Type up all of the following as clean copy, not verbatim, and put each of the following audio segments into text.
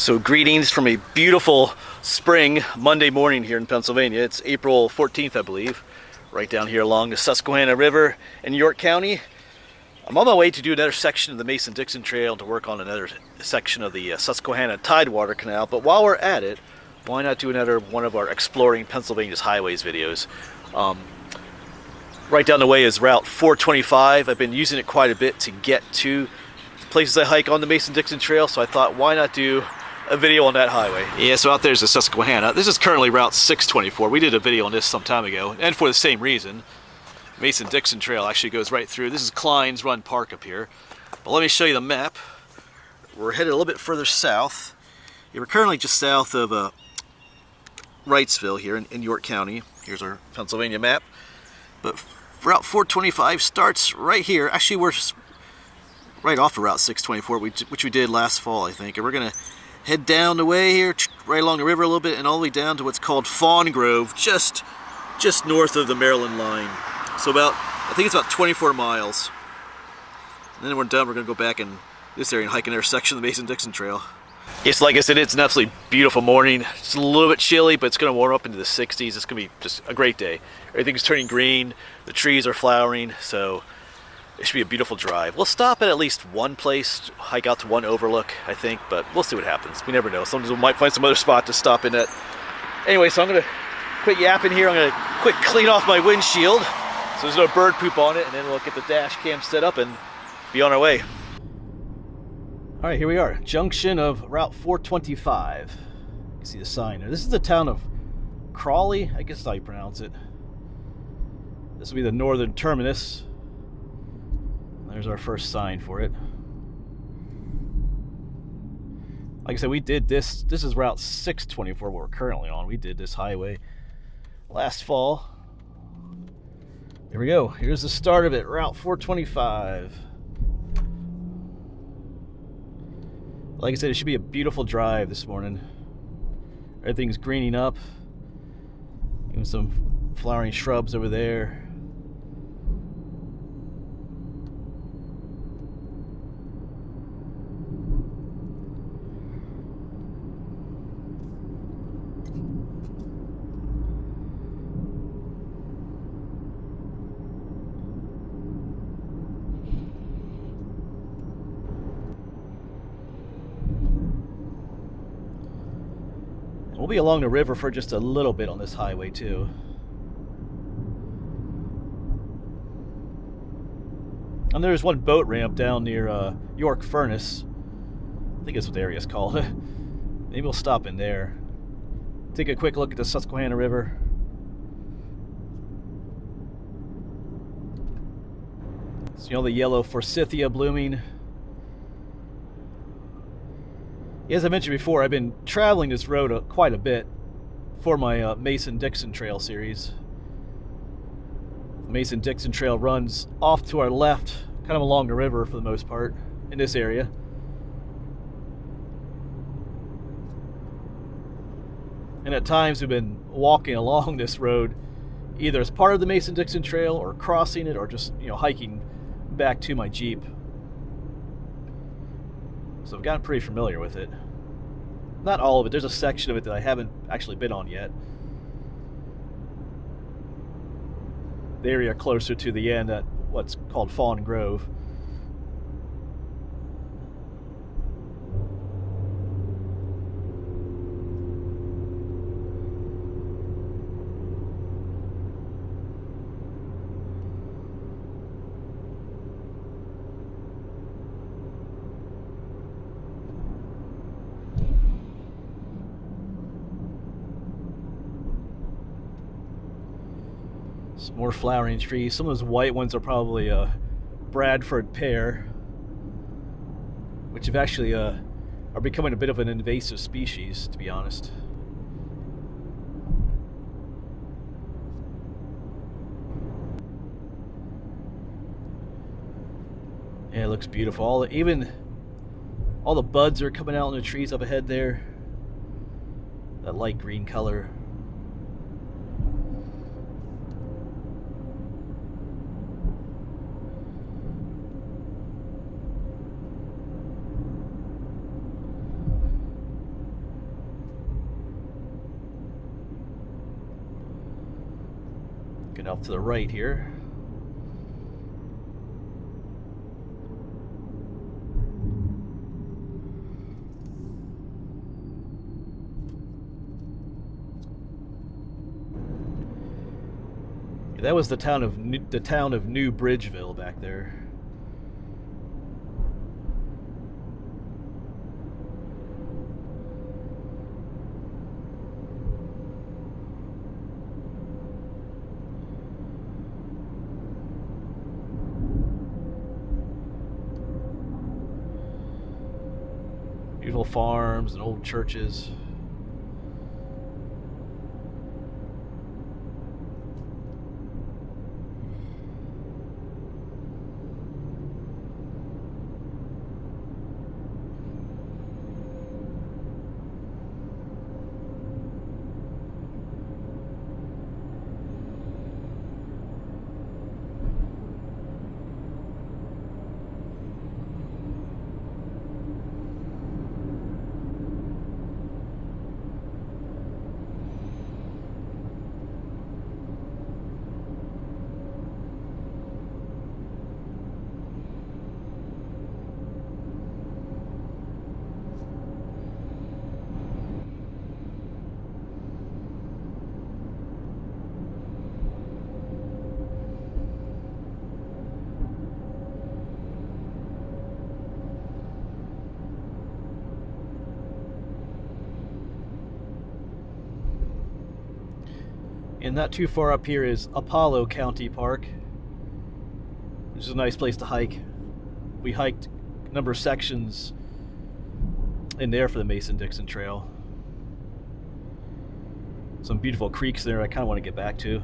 So greetings from a beautiful spring Monday morning here in Pennsylvania. It's April 14th, I believe, right down here along the Susquehanna River in York County. I'm on my way to do another section of the Mason-Dixon Trail to work on another section of the Susquehanna Tidewater Canal. But while we're at it, why not do another one of our Exploring Pennsylvania's Highways videos? Right down the way is Route 425. I've been using it quite a bit to get to places I hike on the Mason-Dixon Trail, so I thought, why not do a video on that highway? Yeah, so out there's the Susquehanna. This is currently Route 624. We did a video on this some time ago, and for the same reason. Mason-Dixon Trail actually goes right through. This is Klein's Run Park up here. But let me show you the map. We're headed a little bit further south. Yeah, we're currently just south of Wrightsville here in York County. Here's our Pennsylvania map. But Route 425 starts right here. Actually, we're right off of Route 624, which we did last fall, I think. And we're going to head down the way here, right along the river a little bit, and all the way down to what's called Fawn Grove, just north of the Maryland line. So I think it's about 24 miles. And then when we're done, we're going to go back in this area and hike another section of the Mason-Dixon Trail. Yes, like I said, it's an absolutely beautiful morning. It's a little bit chilly, but it's going to warm up into the 60s. It's going to be just a great day. Everything's turning green. The trees are flowering, so it should be a beautiful drive. We'll stop at least one place, hike out to one overlook, I think, but we'll see what happens. We never know. Sometimes we might find some other spot to stop in at. Anyway, so I'm going to quit yapping here. I'm going to quick clean off my windshield so there's no bird poop on it, and then we'll get the dash cam set up and be on our way. All right, here we are, junction of Route 425. You can see the sign there. This is the town of Crawley, I guess that's how you pronounce it. This will be the northern terminus. There's our first sign for it. Like I said, we did this. This is Route 624, what we're currently on. We did this highway last fall. Here we go. Here's the start of it, Route 425. Like I said, it should be a beautiful drive this morning. Everything's greening up. Even some flowering shrubs over there. We'll be along the river for just a little bit on this highway too. And there's one boat ramp down near York Furnace. I think that's what the area is called. Maybe we'll stop in there. Take a quick look at the Susquehanna River. See all the yellow forsythia blooming. As I mentioned before, I've been traveling this road quite a bit for my Mason-Dixon Trail series. The Mason-Dixon Trail runs off to our left, kind of along the river for the most part, in this area. And at times we've been walking along this road, either as part of the Mason-Dixon Trail or crossing it, or just, hiking back to my Jeep. So I've gotten pretty familiar with it. Not all of it. There's a section of it that I haven't actually been on yet. The area closer to the end at what's called Fawn Grove. Some more flowering trees. Some of those white ones are probably a Bradford pear, which have actually are becoming a bit of an invasive species, to be honest. Yeah, it looks beautiful. Even all the buds are coming out on the trees up ahead there. That light green color. looking off to the right here. That was the town of New Bridgeville back there. Beautiful farms and old churches. And not too far up here is Apollo County Park, which is a nice place to hike. We hiked a number of sections in there for the Mason-Dixon Trail. Some beautiful creeks there I kind of want to get back to.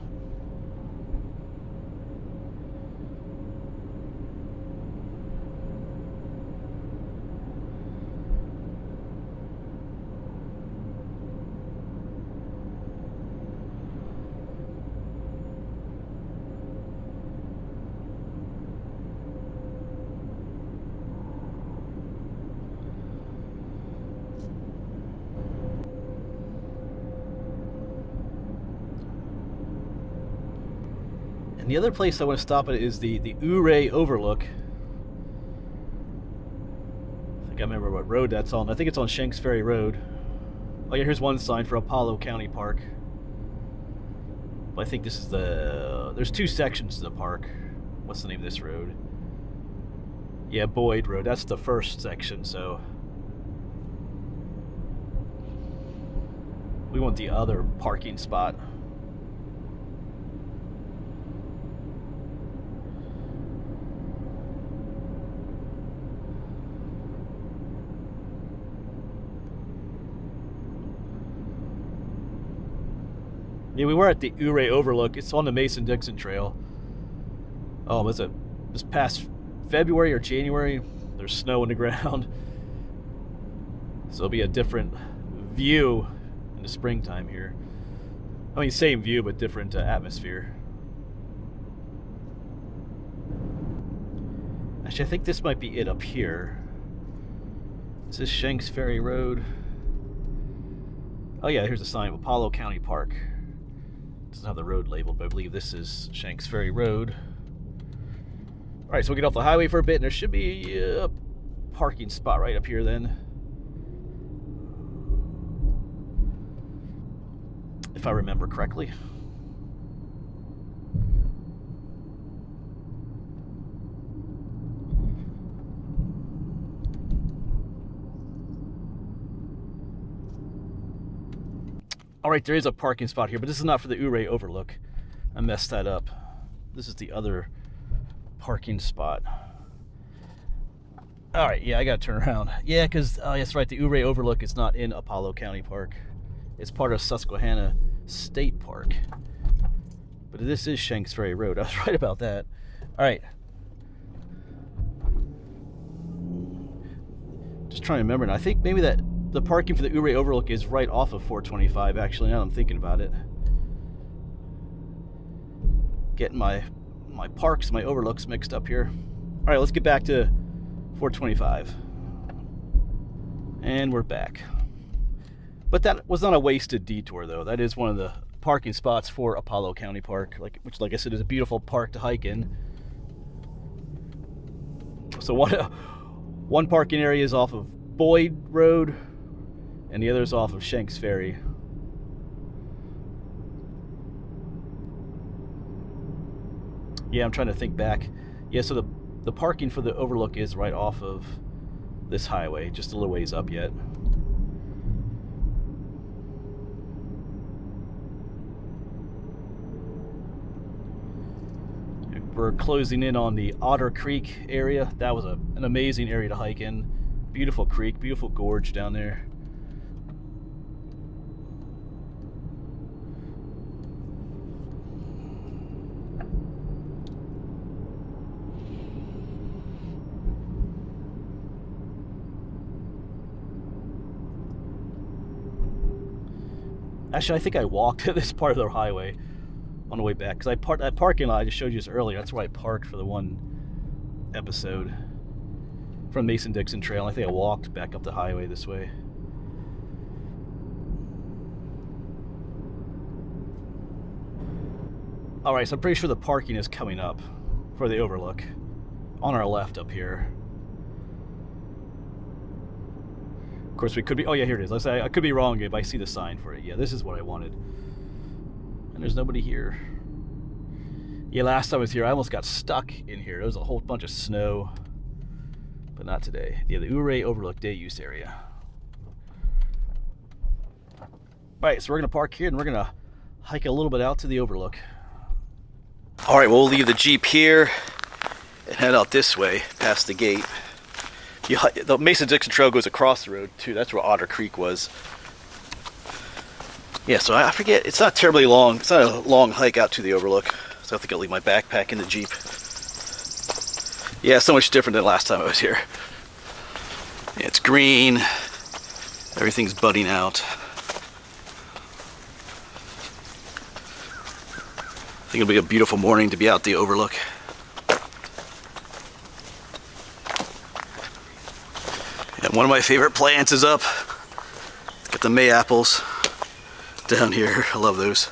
And the other place I want to stop at is the Uray Overlook. I think I remember what road that's on. I think it's on Shanks Ferry Road. Oh yeah, here's one sign for Apollo County Park. But I think this is there's two sections to the park. What's the name of this road? Yeah, Boyd Road. That's the first section, so we want the other parking spot. Yeah, we were at the Uray Overlook. It's on the Mason-Dixon Trail. Oh, was it this past February or January? There's snow on the ground. So it'll be a different view in the springtime here. I mean, same view, but different atmosphere. Actually, I think this might be it up here. Is this Shanks Ferry Road? Oh yeah, here's a sign, Apollo County Park. Doesn't have the road labeled, but I believe this is Shanks Ferry Road. Alright, so we'll get off the highway for a bit, and there should be a parking spot right up here then. If I remember correctly. Alright, there is a parking spot here, but this is not for the Uray Overlook. I messed that up. This is the other parking spot. Alright, yeah, I gotta turn around. Yeah, because, oh, that's right, the Uray Overlook is not in Apollo County Park. It's part of Susquehanna State Park. But this is Shanks Ferry Road. I was right about that. Alright. Just trying to remember now. I think maybe that the parking for the Uray Overlook is right off of 425, actually, now that I'm thinking about it. Getting my parks, my overlooks mixed up here. Alright, let's get back to 425. And we're back. But that was not a wasted detour, though. That is one of the parking spots for Apollo County Park, which, like I said, is a beautiful park to hike in. So one parking area is off of Boyd Road, and the other is off of Shanks Ferry. Yeah, I'm trying to think back. Yeah, so the parking for the Overlook is right off of this highway, just a little ways up yet. We're closing in on the Otter Creek area. That was an amazing area to hike in. Beautiful creek, beautiful gorge down there. Actually, I think I walked to this part of the highway on the way back, because that parking lot I just showed you earlier, that's where I parked for the one episode from Mason-Dixon Trail. I think I walked back up the highway this way. Alright, so I'm pretty sure the parking is coming up for the Overlook on our left up here. Of course, we could be... Oh yeah, here it is. Let's say I could be wrong if I see the sign for it. Yeah, this is what I wanted. And there's nobody here. Yeah, last time I was here, I almost got stuck in here. There was a whole bunch of snow. But not today. Yeah, the Uray Overlook day use area. Alright, so we're going to park here and we're going to hike a little bit out to the Overlook. Alright, we'll leave the Jeep here and head out this way, past the gate. The Mason-Dixon Trail goes across the road, too. That's where Otter Creek was. Yeah, so I forget, it's not terribly long. It's not a long hike out to the Overlook. So I think I'll leave my backpack in the Jeep. Yeah, so much different than last time I was here. Yeah, it's green. Everything's budding out. I think it'll be a beautiful morning to be out the Overlook. And one of my favorite plants is up. It's got the May apples down here. I love those.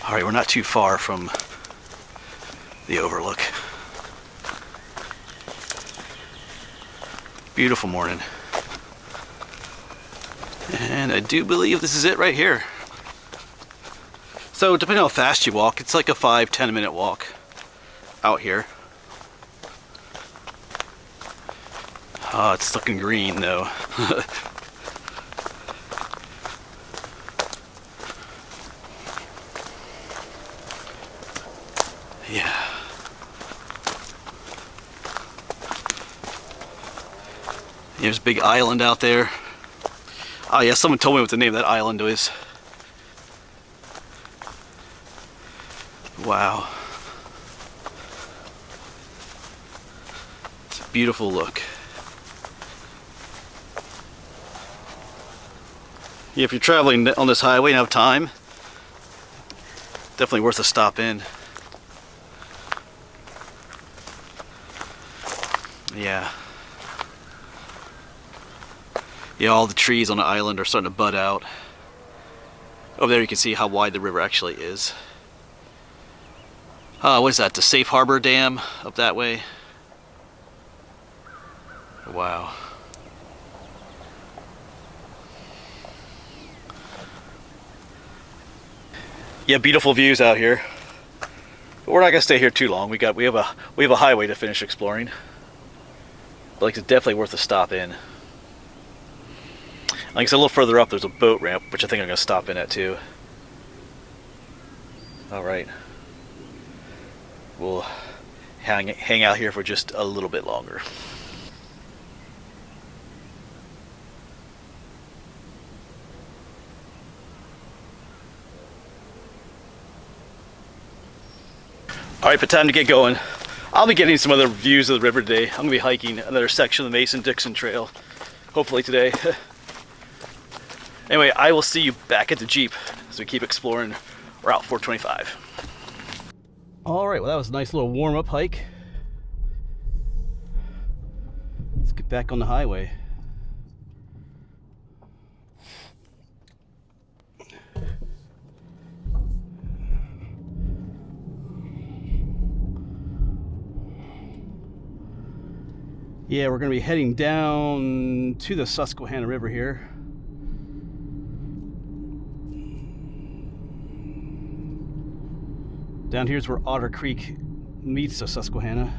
Alright, we're not too far from the Overlook. Beautiful morning. And I do believe this is it right here. So depending on how fast you walk, it's like a 5-10 minute walk out here. Oh, it's looking green though. Yeah. There's a big island out there. Oh yeah, someone told me what the name of that island is. Wow. It's a beautiful look. Yeah, if you're traveling on this highway and have time, definitely worth a stop in. Yeah. Yeah, all the trees on the island are starting to bud out. Over there you can see how wide the river actually is. What is that? The Safe Harbor Dam up that way? Wow. Yeah, beautiful views out here. But we're not gonna stay here too long. We have a highway to finish exploring. But like, it's definitely worth a stop in. Like I said, a little further up there's a boat ramp, which I think I'm gonna stop in at too. Alright. We'll hang out here for just a little bit longer. Alright, but time to get going. I'll be getting some other views of the river today. I'm going to be hiking another section of the Mason-Dixon Trail, hopefully today. Anyway, I will see you back at the Jeep as we keep exploring Route 425. Alright, well that was a nice little warm-up hike. Let's Back on the highway. Yeah, we're going to be heading down to the Susquehanna River here. Down here's where Otter Creek meets the Susquehanna.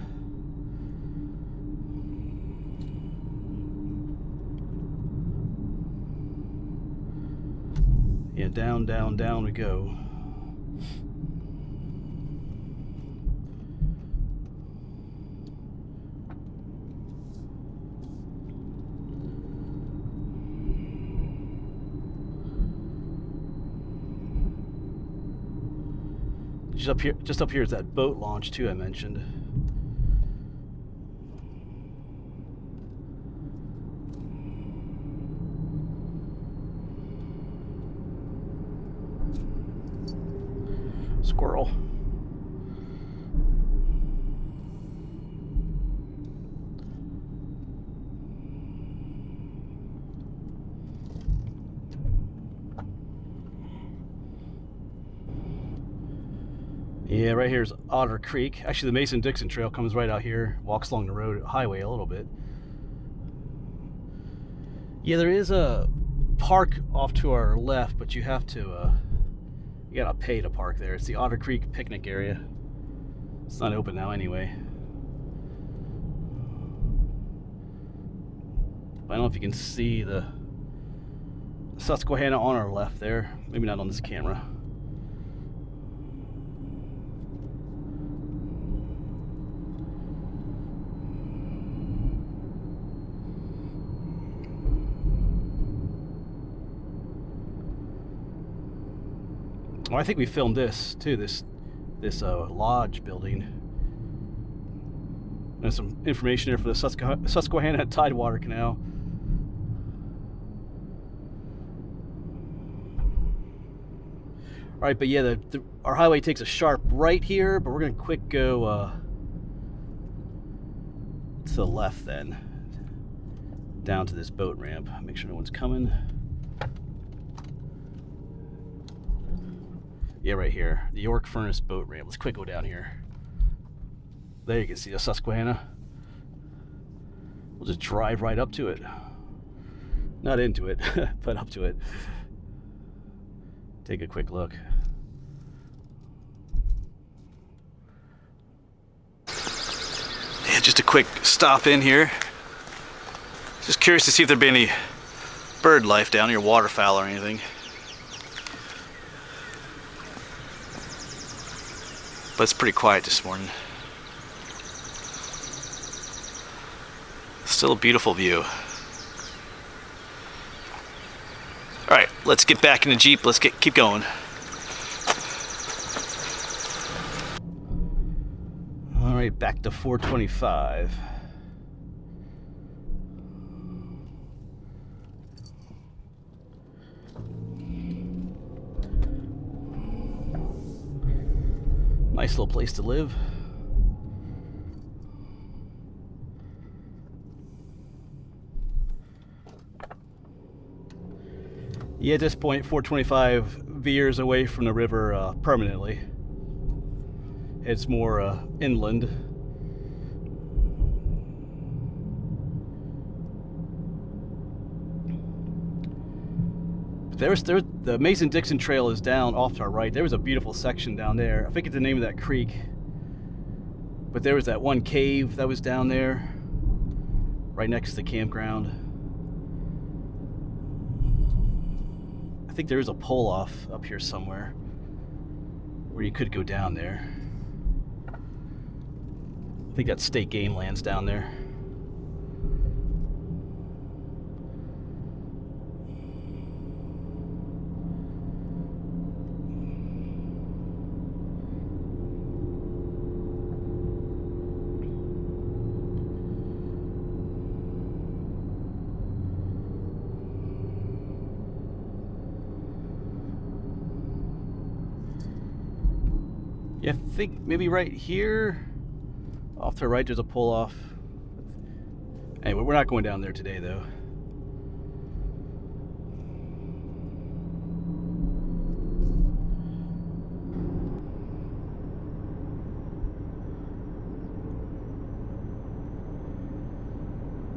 Yeah, down, down, down we go. Just up here is that boat launch too I mentioned. Squirrel. Yeah, right here is Otter Creek. Actually, the Mason-Dixon Trail comes right out here, walks along the road highway a little bit. Yeah, there is a park off to our left, but you have to, you gotta pay to park there. It's the Otter Creek picnic area. It's not open now anyway. I don't know if you can see the Susquehanna on our left there. Maybe not on this camera. Well, I think we filmed this too, this lodge building. There's some information there for the Susquehanna Tidewater Canal. All right, but yeah, our highway takes a sharp right here, but we're gonna quick go to the left then, down to this boat ramp. Make sure no one's coming. Yeah, right here, the York Furnace boat ramp. Let's quick go down here. There you can see the Susquehanna. We'll just drive right up to it. Not into it, but up to it. Take a quick look. Yeah, just a quick stop in here. Just curious to see if there'd be any bird life down here, waterfowl or anything. But it's pretty quiet this morning. Still a beautiful view. All right, let's get back in the Jeep. Let's keep going. All right, back to 425. Nice little place to live. Yeah, at this point, 425 veers away from the river permanently. It's more inland. There's the Mason-Dixon Trail is down off to our right. There was a beautiful section down there. I forget the name of that creek, but there was that one cave that was down there, right next to the campground. I think there is a pull off up here somewhere where you could go down there. I think that's state game lands down there. Yeah, I think maybe right here, off to the right, there's a pull off. Anyway, we're not going down there today, though.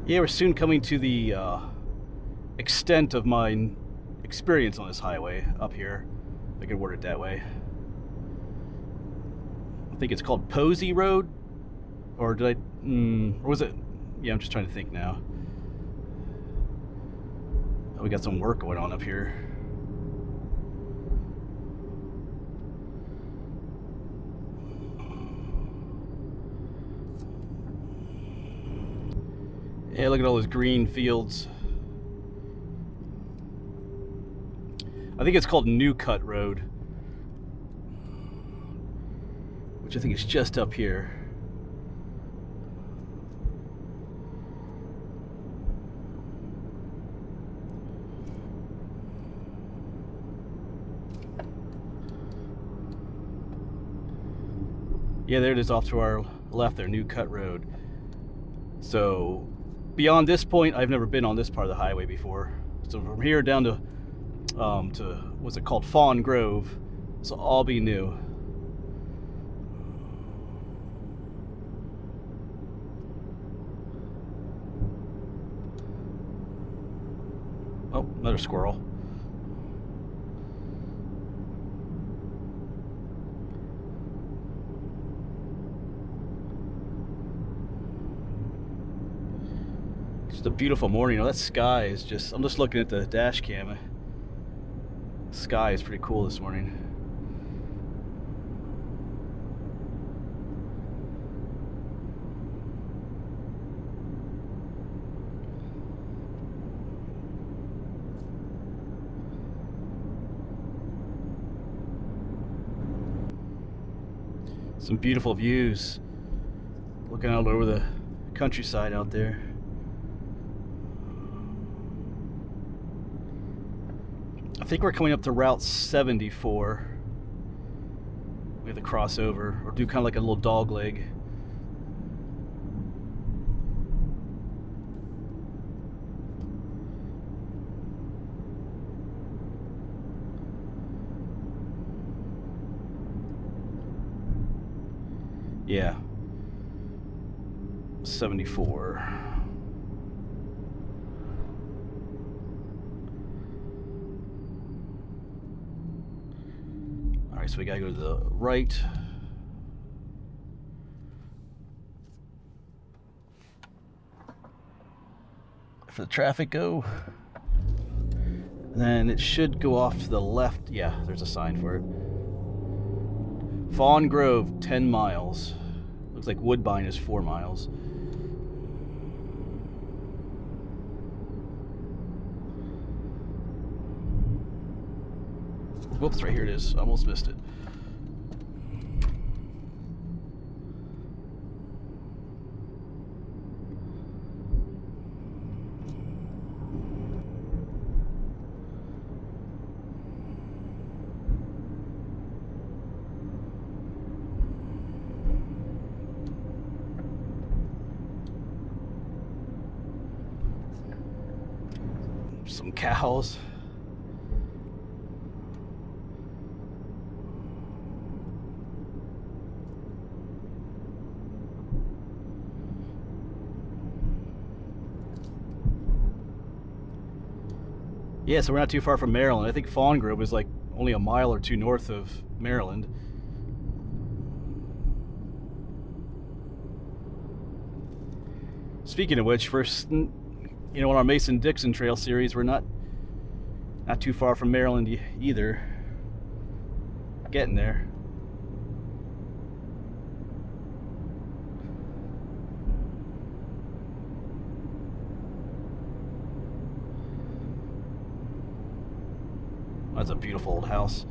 Yeah, we're soon coming to the extent of my experience on this highway up here. If I can word it that way. I think it's called Posey Road, or did I? Or was it? Yeah, I'm just trying to think now. Oh, we got some work going on up here. Yeah, look at all those green fields. I think it's called New Cut Road, which I think is just up here. Yeah, there it is off to our left there, New Cut Road. So beyond this point, I've never been on this part of the highway before. So from here down to what's it called, Fawn Grove, this will all be new. Oh, another squirrel. It's a beautiful morning. You know, that sky is just, I'm just looking at the dash cam. The sky is pretty cool this morning. Some beautiful views. Looking out over the countryside out there. I think we're coming up to Route 74. We have to cross over, or do kind of like a little dog leg. Yeah. 74. Alright, so we gotta go to the right. For the traffic go. And then it should go off to the left. Yeah, there's a sign for it. Fawn Grove, 10 miles. Looks like Woodbine is 4 miles. Whoops, right here it is. Almost missed it. Some cows. Yeah, so we're not too far from Maryland. I think Fawn Grove is like only a mile or two north of Maryland. Speaking of which, first, you know, on our Mason-Dixon Trail series, we're not too far from Maryland either. Getting there. That's a beautiful old house.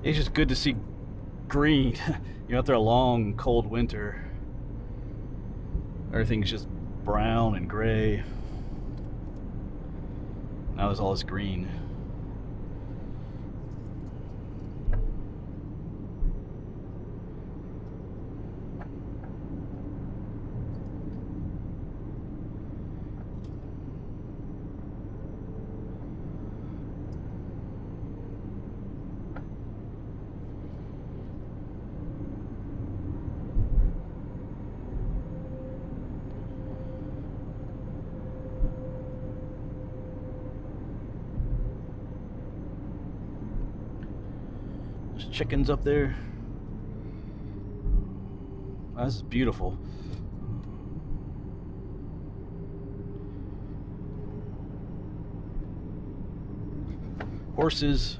It's just good to see green. You're after a long, cold winter. Everything's just brown and gray. Now there's all this green. There's chickens up there. Oh, this is beautiful. Horses.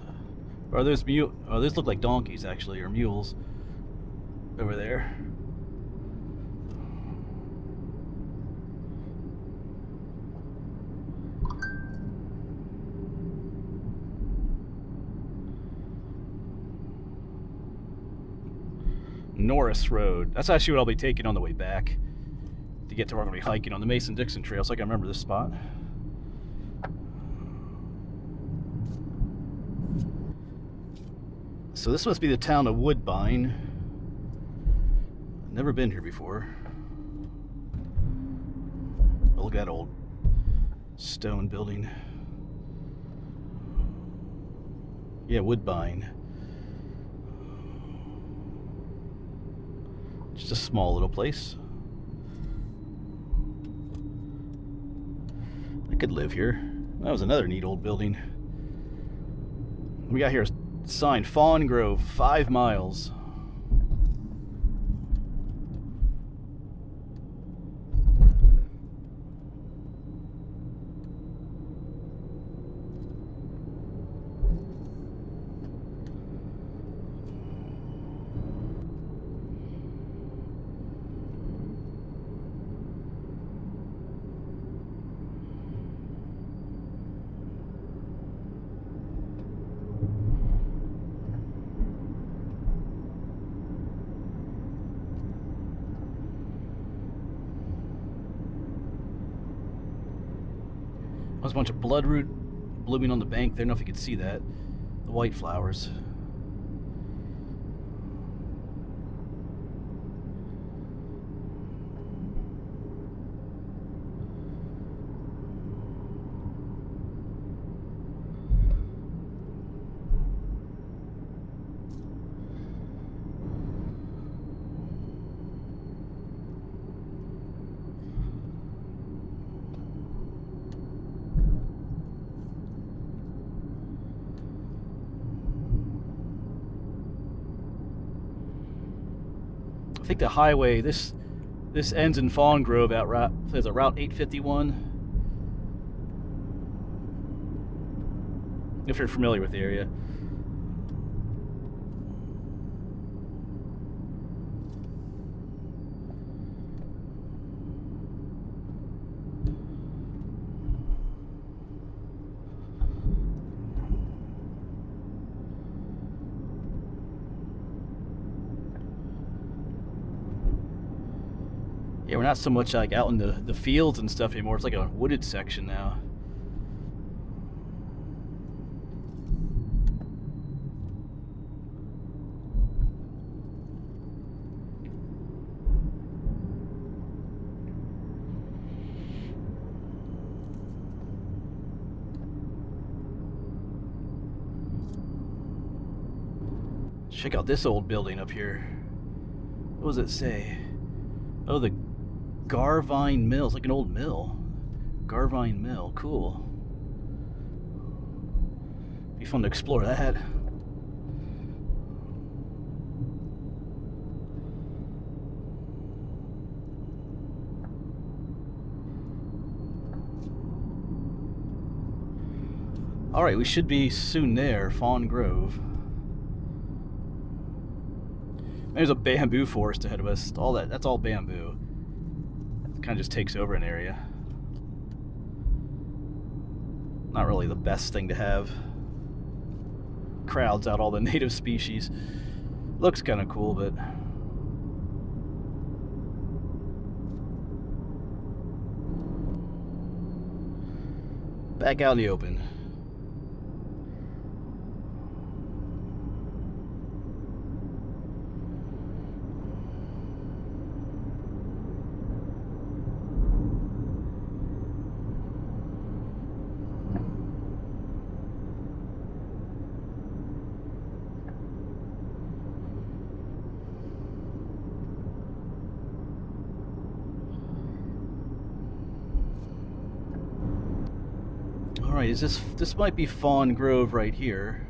Or those oh, those look like donkeys actually, or mules over there. Norris Road. That's actually what I'll be taking on the way back to get to where I'm going to be hiking on the Mason-Dixon Trail, so I can remember this spot. So this must be the town of Woodbine. Never been here before. Oh, look at that old stone building. Yeah, Woodbine. Just a small little place. I could live here. That was another neat old building. We got here a sign, Fawn Grove, 5 miles. There's a bunch of bloodroot blooming on the bank there. I don't know if you can see that. The white flowers. I think the highway, this ends in Fawn Grove at Route 851. If you're familiar with the area. Yeah, we're not so much like out in the fields and stuff anymore. It's like a wooded section now. Check out this old building up here. What does it say? Oh, the Garvine Mill. It's like an old mill. Garvine Mill. Cool. Be fun to explore that. Alright, we should be soon there. Fawn Grove. There's a bamboo forest ahead of us. All that's all bamboo. It kind of just takes over an area. Not really the best thing to have. crowds out all the native species. Looks kind of cool, but back out in the open. Alright, this might be Fawn Grove right here.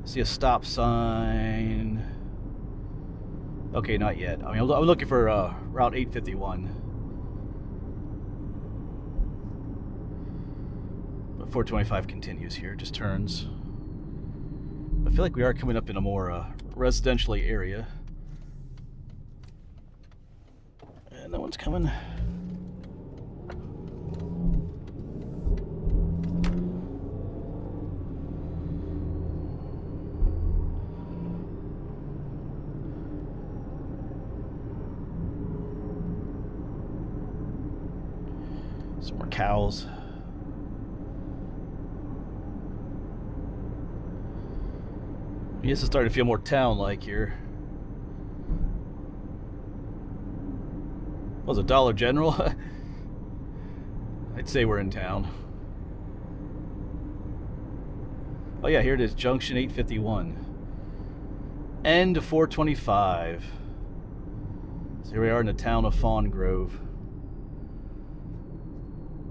See a stop sign. Okay, not yet. I mean, I'm looking for Route 851. But 425 continues here, just turns. I feel like we are coming up in a more residentially area. And no one's coming. Some more cows. This is starting to feel more town-like here. Was a Dollar General? I'd say we're in town. Oh yeah, here it is, Junction 851. End of 425. So here we are in the town of Fawn Grove.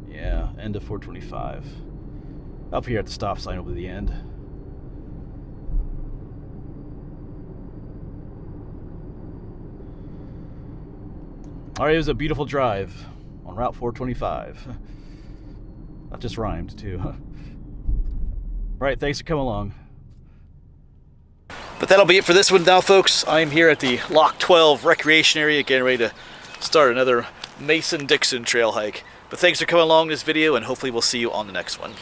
Yeah, end of 425. Up here at the stop sign will be the end. Alright, it was a beautiful drive on Route 425. That just rhymed too. Alright, thanks for coming along. But that'll be it for this one now, folks. I'm here at the Lock 12 recreation area, getting ready to start another Mason-Dixon trail hike. But thanks for coming along this video, and hopefully we'll see you on the next one.